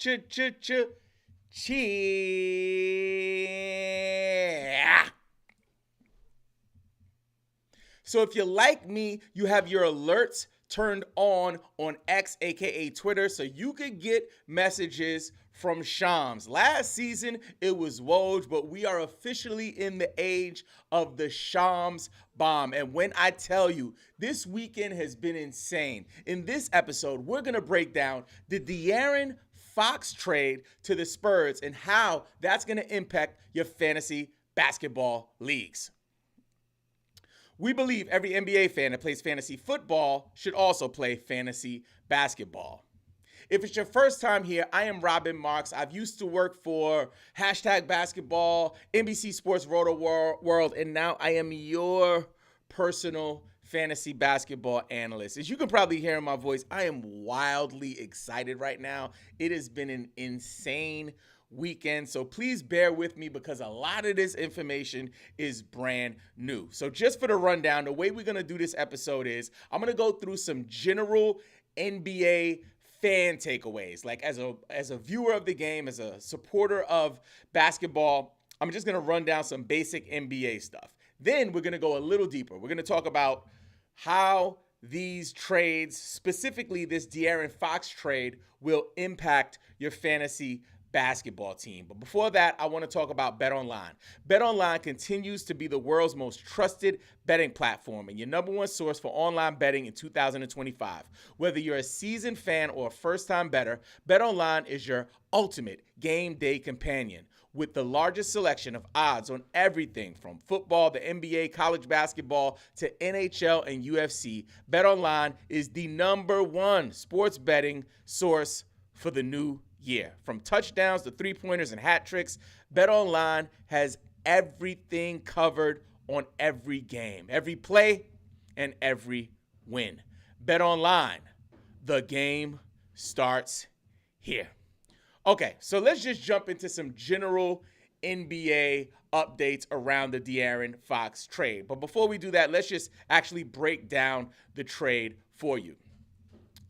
cheer. So if you're like me, you have your alerts turned on X, aka Twitter, so you could get messages from Shams. Last season, it was Woj, but we are officially in the age of the Shams bomb. And when I tell you, this weekend has been insane. In this episode, we're going to break down the De'Aaron Fox trade to the Spurs and how that's going to impact your fantasy basketball leagues. We believe every NBA fan that plays fantasy football should also play fantasy basketball. If it's your first time here, I am Robin Marks. I've used to work for #basketball, NBC Sports Roto World, and now I am your personal fantasy basketball analyst. As you can probably hear in my voice, I am wildly excited right now. It has been an insane weekend, so please bear with me because a lot of this information is brand new. So just for the rundown, the way we're going to do this episode is I'm going to go through some general NBA fan takeaways. Like as a viewer of the game, as a supporter of basketball, I'm just going to run down some basic NBA stuff. Then we're going to go a little deeper. We're going to talk about how these trades, specifically this De'Aaron Fox trade, will impact your fantasy basketball team. But before that, I want to talk about BetOnline. BetOnline continues to be the world's most trusted betting platform and your number one source for online betting in 2025. Whether you're a seasoned fan or a first-time bettor, BetOnline is your ultimate game day companion. With the largest selection of odds on everything from football to NBA, college basketball to NHL and UFC, BetOnline is the number one sports betting source for the new year. From touchdowns to three-pointers and hat tricks, BetOnline has everything covered on every game, every play, and every win. BetOnline, the game starts here. Okay, so let's just jump into some general NBA updates around the De'Aaron Fox trade. But before we do that, let's just actually break down the trade for you.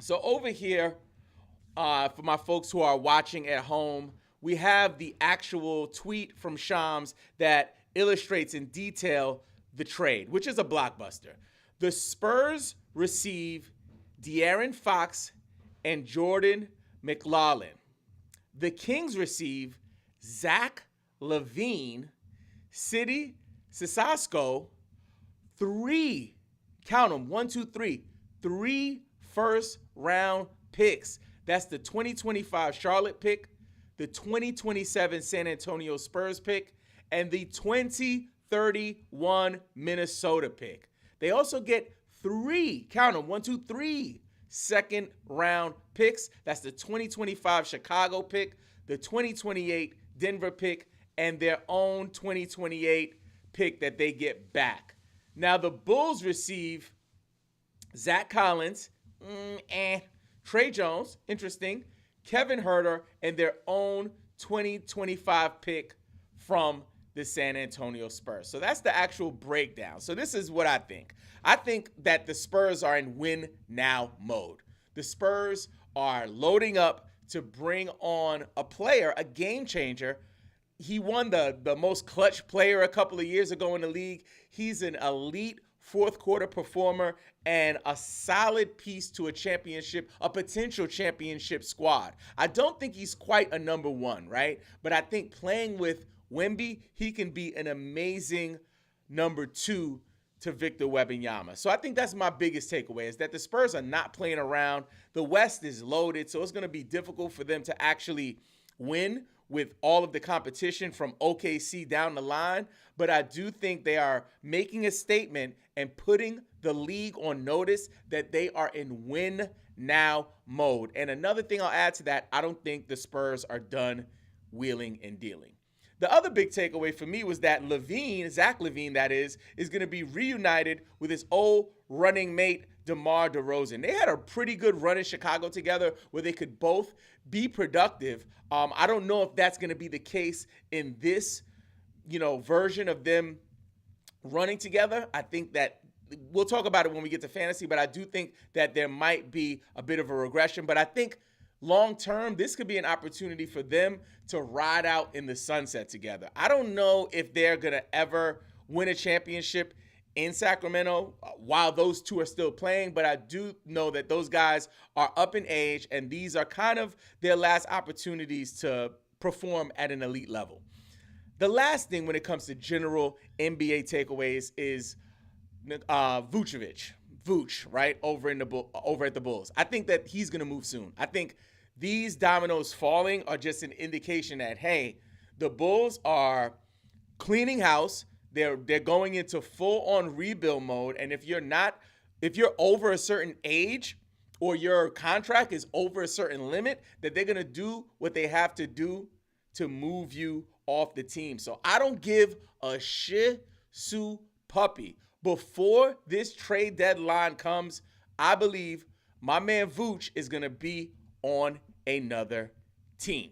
So over here, for my folks who are watching at home, we have the actual tweet from Shams that illustrates in detail the trade, which is a blockbuster. The Spurs receive De'Aaron Fox and Jordan McLaughlin. The Kings receive Zach LaVine, Sidi Sissoko, three first-round picks. That's the 2025 Charlotte pick, the 2027 San Antonio Spurs pick, and the 2031 Minnesota pick. They also get three second-round picks. That's the 2025 Chicago pick, the 2028 Denver pick, and their own 2028 pick that they get back. Now, the Bulls receive Zach Collins, Trey Jones, interesting, Kevin Huerter, and their own 2025 pick from the San Antonio Spurs. So that's the actual breakdown. So this is what I think. I think that the Spurs are in win-now mode. The Spurs are loading up to bring on a player, a game changer. He won the most clutch player a couple of years ago in the league. He's an elite fourth quarter performer and a solid piece to a potential championship squad. I don't think he's quite a number one, right? But I think playing with Wemby, he can be an amazing number two to Victor Wembanyama. So I think that's my biggest takeaway, is that the Spurs are not playing around. The West is loaded, so it's going to be difficult for them to actually win with all of the competition from OKC down the line. But I do think they are making a statement and putting the league on notice that they are in win-now mode. And another thing I'll add to that, I don't think the Spurs are done wheeling and dealing. The other big takeaway for me was that Zach LaVine, is going to be reunited with his old running mate, DeMar DeRozan. They had a pretty good run in Chicago together where they could both be productive. I don't know if that's going to be the case in this, version of them running together. I think that we'll talk about it when we get to fantasy, but I do think that there might be a bit of a regression. But I think long term, this could be an opportunity for them to ride out in the sunset together. I don't know if they're going to ever win a championship in Sacramento while those two are still playing, but I do know that those guys are up in age, and these are kind of their last opportunities to perform at an elite level. The last thing when it comes to general NBA takeaways is Vucevic, Vooch, right, over at the Bulls. I think that he's going to move soon. I think these dominoes falling are just an indication that, hey, the Bulls are cleaning house. They're going into full-on rebuild mode, and if you're over a certain age or your contract is over a certain limit, that they're going to do what they have to do to move you off the team. So I don't give a shih tzu puppy. Before this trade deadline comes, I believe my man Vooch is going to be on another team.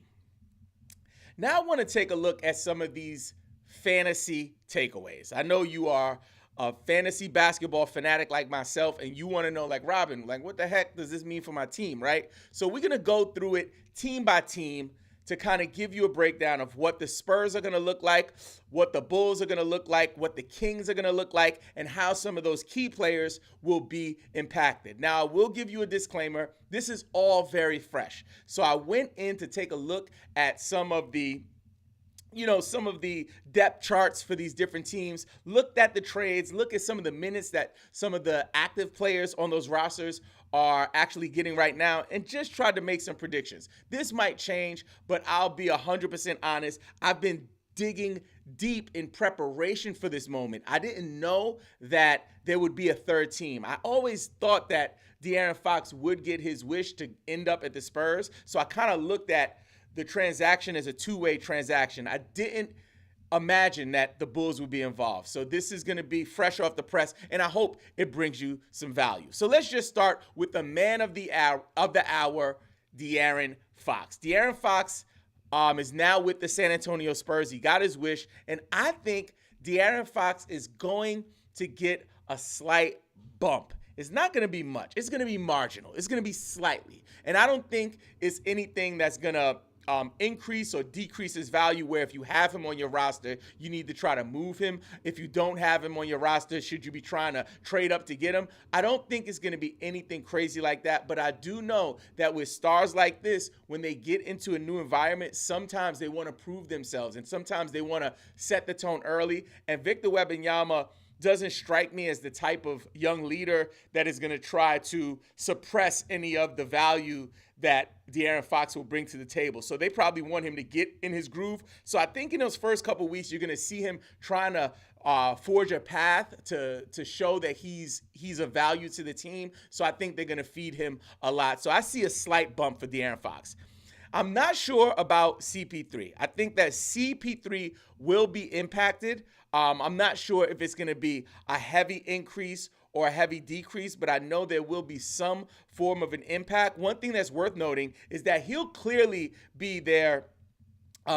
Now I want to take a look at some of these fantasy takeaways. I know you are a fantasy basketball fanatic like myself, and you want to know, like, Robin, like, what the heck does this mean for my team, right? So we're going to go through it team by team to kind of give you a breakdown of what the Spurs are going to look like, what the Bulls are going to look like, what the Kings are going to look like, and how some of those key players will be impacted. Now, I will give you a disclaimer. This is all very fresh. So I went in to take a look at some of the depth charts for these different teams, looked at the trades, look at some of the minutes that some of the active players on those rosters are actually getting right now, and just tried to make some predictions. This might change, but I'll be 100% honest. I've been digging deep in preparation for this moment. I didn't know that there would be a third team. I always thought that De'Aaron Fox would get his wish to end up at the Spurs, so I kind of looked at the transaction as a two-way transaction. I didn't imagine that the Bulls would be involved. So this is going to be fresh off the press, and I hope it brings you some value. So let's just start with the man of the hour, De'Aaron Fox. De'Aaron Fox is now with the San Antonio Spurs. He got his wish, and I think De'Aaron Fox is going to get a slight bump. It's not going to be much. It's going to be marginal. It's going to be slightly. And I don't think it's anything that's going to increase or decrease his value, where if you have him on your roster, you need to try to move him. If you don't have him on your roster, should you be trying to trade up to get him? I don't think it's going to be anything crazy like that, but I do know that with stars like this, when they get into a new environment, sometimes they want to prove themselves, and sometimes they want to set the tone early. And Victor Wembanyama doesn't strike me as the type of young leader that is going to try to suppress any of the value that De'Aaron Fox will bring to the table. So they probably want him to get in his groove. So I think in those first couple weeks, you're going to see him trying to forge a path to show that he's a value to the team. So I think they're going to feed him a lot. So I see a slight bump for De'Aaron Fox. I'm not sure about CP3. I think that CP3 will be impacted. I'm not sure if it's going to be a heavy increase or a heavy decrease, but I know there will be some form of an impact. One thing that's worth noting is that he'll clearly be their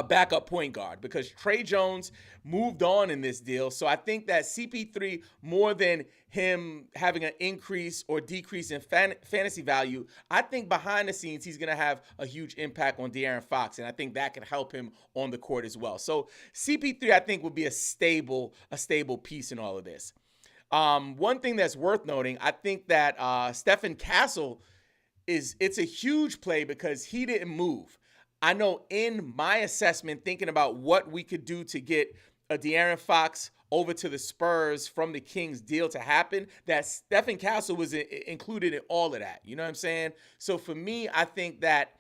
backup point guard, because Trey Jones moved on in this deal. So I think that CP3, more than him having an increase or decrease in fantasy value, I think behind the scenes he's going to have a huge impact on De'Aaron Fox, and I think that can help him on the court as well. So CP3, I think, will be a stable piece in all of this. One thing that's worth noting, I think that Stephen Castle it's a huge play because he didn't move. I know in my assessment, thinking about what we could do to get a De'Aaron Fox over to the Spurs from the Kings deal to happen, that Stephen Castle was included in all of that. You know what I'm saying? So for me, I think that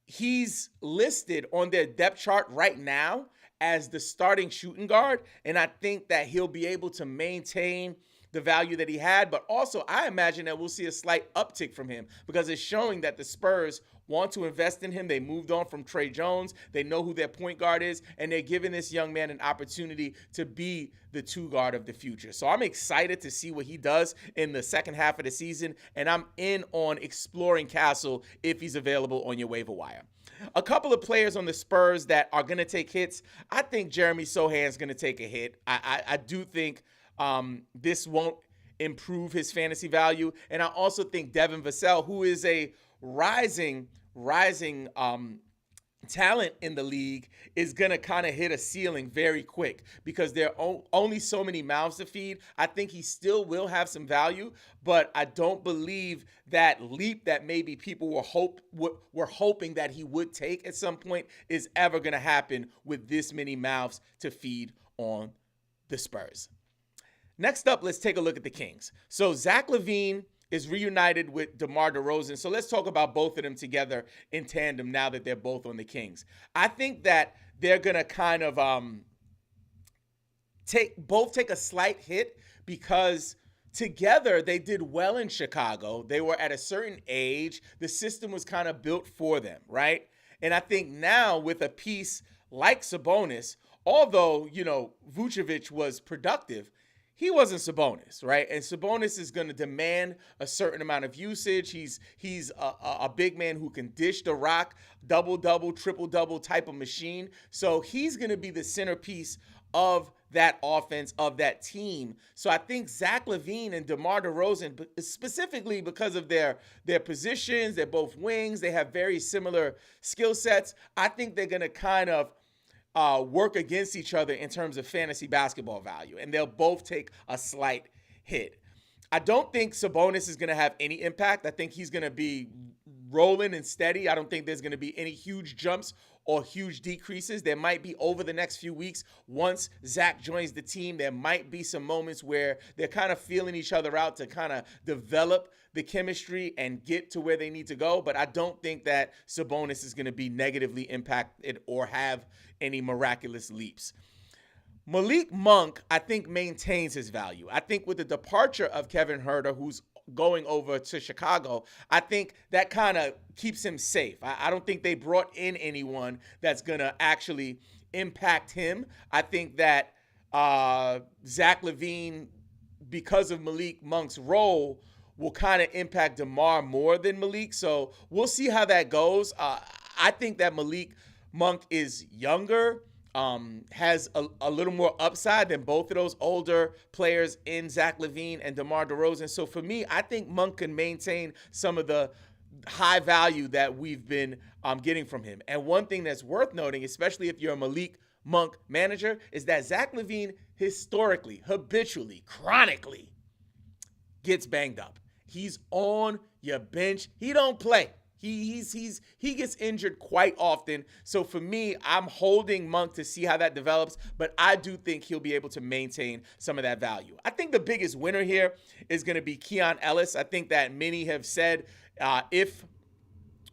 he's listed on their depth chart right now as the starting shooting guard, and I think that he'll be able to maintain the value that he had, but also I imagine that we'll see a slight uptick from him because it's showing that the Spurs want to invest in him. They moved on from Trey Jones. They know who their point guard is, and they're giving this young man an opportunity to be the two guard of the future. So I'm excited to see what he does in the second half of the season, and I'm in on exploring Castle if he's available on your waiver wire. A couple of players on the Spurs that are going to take hits. I think Jeremy Sohan's going to take a hit. I do think this won't improve his fantasy value. And I also think Devin Vassell, who is a rising talent in the league is going to kind of hit a ceiling very quick because there are only so many mouths to feed. I think he still will have some value, but I don't believe that leap that maybe people were hoping that he would take at some point is ever going to happen with this many mouths to feed on the Spurs. Next up, let's take a look at the Kings. So Zach LaVine is reunited with DeMar DeRozan. So let's talk about both of them together in tandem now that they're both on the Kings. I think that they're going to kind of take a slight hit because together they did well in Chicago. They were at a certain age. The system was kind of built for them, right? And I think now with a piece like Sabonis, although, Vucevic was productive, he wasn't Sabonis, right? And Sabonis is going to demand a certain amount of usage. He's a big man who can dish the rock, double-double, triple-double type of machine. So he's going to be the centerpiece of that offense, of that team. So I think Zach LaVine and DeMar DeRozan, specifically because of their positions, they're both wings, they have very similar skill sets. I think they're going to kind of work against each other in terms of fantasy basketball value, and they'll both take a slight hit. I don't think Sabonis is going to have any impact. I think he's going to be rolling and steady. I don't think there's going to be any huge jumps or huge decreases. There might be over the next few weeks, once Zach joins the team, there might be some moments where they're kind of feeling each other out to kind of develop the chemistry and get to where they need to go. But I don't think that Sabonis is going to be negatively impacted or have any miraculous leaps. Malik Monk, I think, maintains his value. I think with the departure of Kevin Huerter, who's going over to Chicago, I think that kind of keeps him safe. I don't think they brought in anyone that's going to actually impact him. I think that Zach LaVine, because of Malik Monk's role, will kind of impact DeMar more than Malik. So we'll see how that goes. I think that Malik Monk is younger, has a little more upside than both of those older players in Zach LaVine and DeMar DeRozan. So for me, I think Monk can maintain some of the high value that we've been getting from him. And one thing that's worth noting, especially if you're a Malik Monk manager, is that Zach LaVine historically, habitually, chronically gets banged up. He's on your bench. He don't play. He gets injured quite often. So for me, I'm holding Monk to see how that develops, but I do think he'll be able to maintain some of that value. I think the biggest winner here is going to be Keon Ellis. I think that many have said if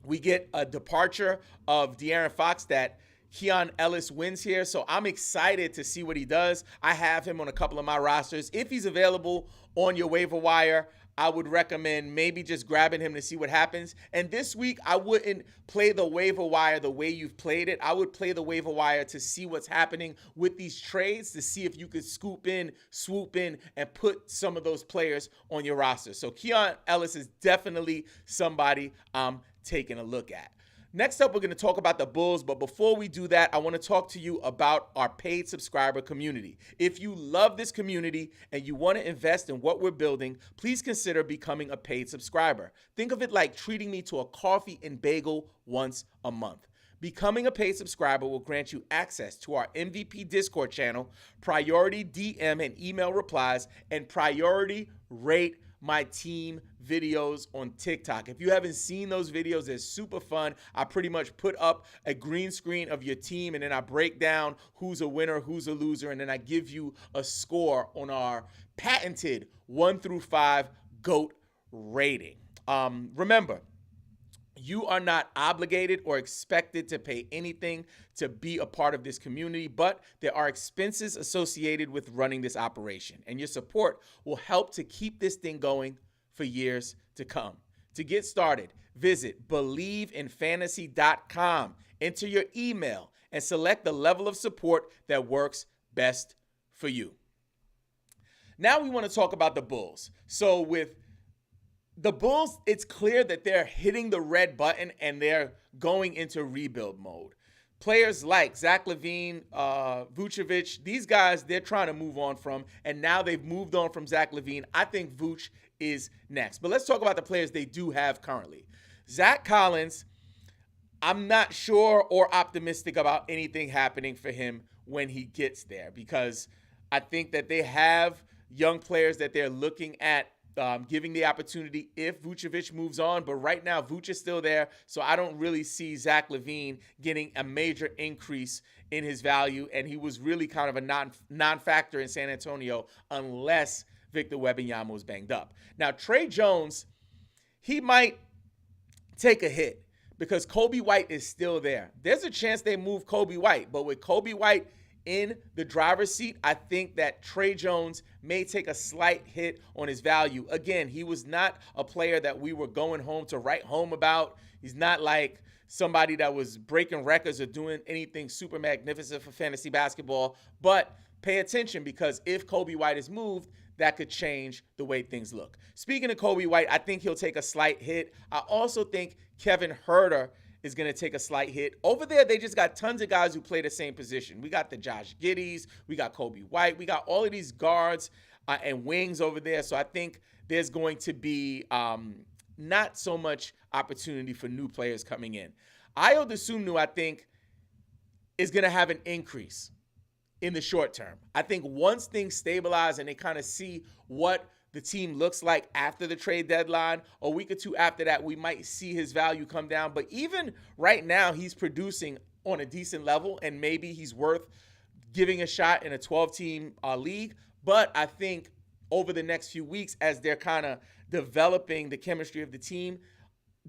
we get a departure of De'Aaron Fox, that Keon Ellis wins here. So I'm excited to see what he does. I have him on a couple of my rosters. If he's available on your waiver wire, I would recommend maybe just grabbing him to see what happens. And this week, I wouldn't play the waiver wire the way you've played it. I would play the waiver wire to see what's happening with these trades, to see if you could swoop in, and put some of those players on your roster. So Keon Ellis is definitely somebody I'm taking a look at. Next up, we're going to talk about the Bulls, but before we do that, I want to talk to you about our paid subscriber community. If you love this community and you want to invest in what we're building, please consider becoming a paid subscriber. Think of it like treating me to a coffee and bagel once a month. Becoming a paid subscriber will grant you access to our MVP Discord channel, priority DM and email replies, and priority rate my team videos on TikTok. If you haven't seen those videos, they're super fun. I pretty much put up a green screen of your team, and then I break down who's a winner, who's a loser, and then I give you a score on our patented 1 through 5 GOAT rating. Remember, you are not obligated or expected to pay anything to be a part of this community, but there are expenses associated with running this operation, and your support will help to keep this thing going for years to come. To get started, visit BelieveInFantasy.com, enter your email, and select the level of support that works best for you. Now we want to talk about the Bulls. So with the Bulls, it's clear that they're hitting the red button and they're going into rebuild mode. Players like Zach LaVine, Vucevic, these guys, they're trying to move on from, and now they've moved on from Zach LaVine. I think Vuce is next. But let's talk about the players they do have currently. Zach Collins, I'm not sure or optimistic about anything happening for him when he gets there, because I think that they have young players that they're looking at giving the opportunity if Vucevic moves on. But right now, Vuce is still there, so I don't really see Zach LaVine getting a major increase in his value. And he was really kind of a non-factor in San Antonio unless Victor Wembanyama was banged up. Now, Trey Jones, he might take a hit because Kobe White is still there. There's a chance they move Kobe White, but with Kobe White in the driver's seat, I think that Trey Jones may take a slight hit on his value. Again, he was not a player that we were going home to write home about. He's not like somebody that was breaking records or doing anything super magnificent for fantasy basketball. But pay attention, because if Kobe White is moved, that could change the way things look. Speaking of Kobe White, I think he'll take a slight hit. I also think Kevin Huerter is going to take a slight hit. Over there, they just got tons of guys who play the same position. We got the Josh Giddeys. We got Kobe White. We got all of these guards and wings over there. So I think there's going to be not so much opportunity for new players coming in. Ayo Dosunmu, I think, is going to have an increase in the short term. I think once things stabilize and they kind of see what the team looks like after the trade deadline, a week or two after that, we might see his value come down. But even right now, he's producing on a decent level, and maybe he's worth giving a shot in a 12-team league. But I think over the next few weeks, as they're kind of developing the chemistry of the team,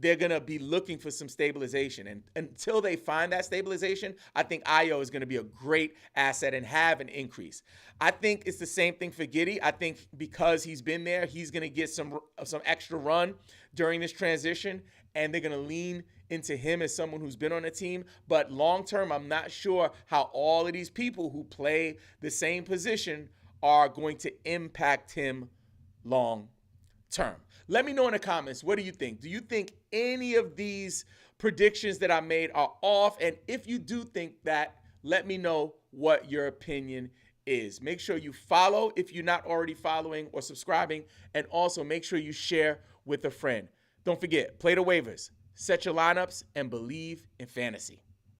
they're going to be looking for some stabilization. And until they find that stabilization, I think Ayo is going to be a great asset and have an increase. I think it's the same thing for Giddey. I think because he's been there, he's going to get some extra run during this transition, and they're going to lean into him as someone who's been on a team. But long term, I'm not sure how all of these people who play the same position are going to impact him long term. Let me know in the comments, what do you think? Do you think any of these predictions that I made are off? And if you do think that, let me know what your opinion is. Make sure you follow if you're not already following or subscribing, and also make sure you share with a friend. Don't forget, play the waivers, set your lineups, and believe in fantasy.